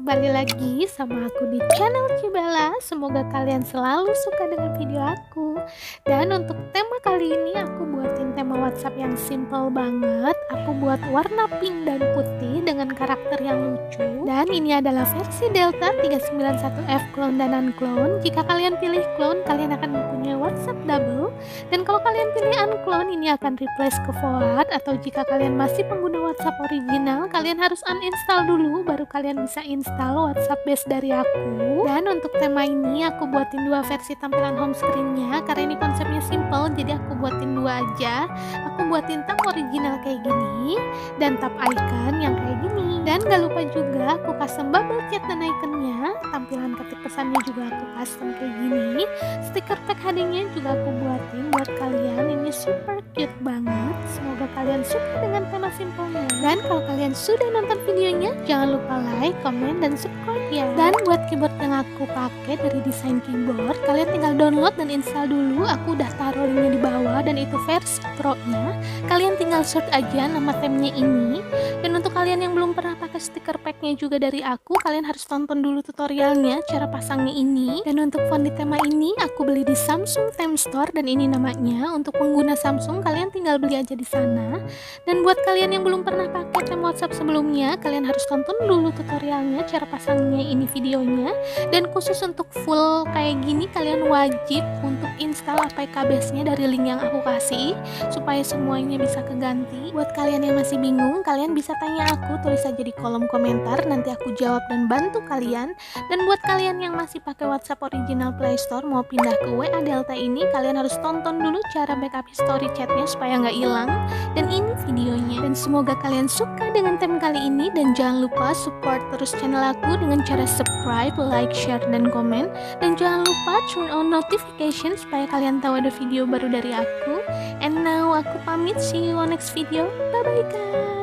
kembali lagi sama aku di channel Cibela. Semoga kalian selalu suka dengan video aku. Dan untuk tema kali ini aku buatin tema WhatsApp yang simple banget. Aku buat warna pink dan putih dengan karakter yang lucu. Dan ini adalah versi Delta 391F clone dan unclone. Jika kalian pilih clone, kalian akan mempunyai WhatsApp double. Dan kalau kalian pilih unclone, ini akan replace ke forward. Atau jika kalian masih pengguna WhatsApp original, kalian harus uninstall dulu baru kalian bisa install WhatsApp base dari aku. Dan untuk tema ini aku buatin dua versi tampilan home screen-nya karena ini konsepnya simple, jadi aku buatin dua aja. Aku buatin tab original kayak gini dan tab icon yang kayak gini. Dan gak lupa juga aku custom bubble chat dan iconnya. Tampilan ketik pesannya juga aku custom kayak gini. Stiker tag headingnya juga aku buatin buat kalian. Ini super cute banget. Semoga kalian suka dengan tema simpelnya. Dan kalau kalian sudah nonton videonya, jangan lupa like, komen, dan subscribe ya. Dan buat keyboard yang aku pakai dari desain keyboard, kalian tinggal download dan install dulu. Aku udah taruh linknya di bawah dan itu versi pro-nya. Kalian tinggal search aja nama temnya ini. Dan untuk kalian yang belum pernah pakai stiker packnya juga dari aku, kalian harus tonton dulu tutorialnya cara pasangnya ini. Dan untuk font di tema ini aku beli di Samsung Theme Store dan ini namanya. Untuk pengguna Samsung kalian tinggal beli aja di sana. Dan buat kalian yang belum pernah pakai theme WhatsApp sebelumnya, kalian harus tonton dulu tutorialnya cara pasangnya ini videonya. Dan khusus untuk full kayak gini kalian wajib untuk install APK base-nya dari link yang aku kasih supaya semuanya bisa keganti. Buat kalian yang masih bingung, kalian bisa tanya aku, tulis aja di kolom komentar, nanti aku jawab dan bantu kalian. Dan buat kalian yang masih pakai WhatsApp original Play Store mau pindah ke WA Delta ini, kalian harus tonton dulu cara backup history chatnya supaya nggak hilang. Dan ini videonya. Dan semoga kalian suka dengan theme kali ini, dan jangan lupa support terus channel aku dengan cara subscribe, like, share, dan komen. Dan jangan lupa turn on notification supaya kalian tahu ada video baru dari aku. And now aku pamit, see you on next video. Bye bye guys.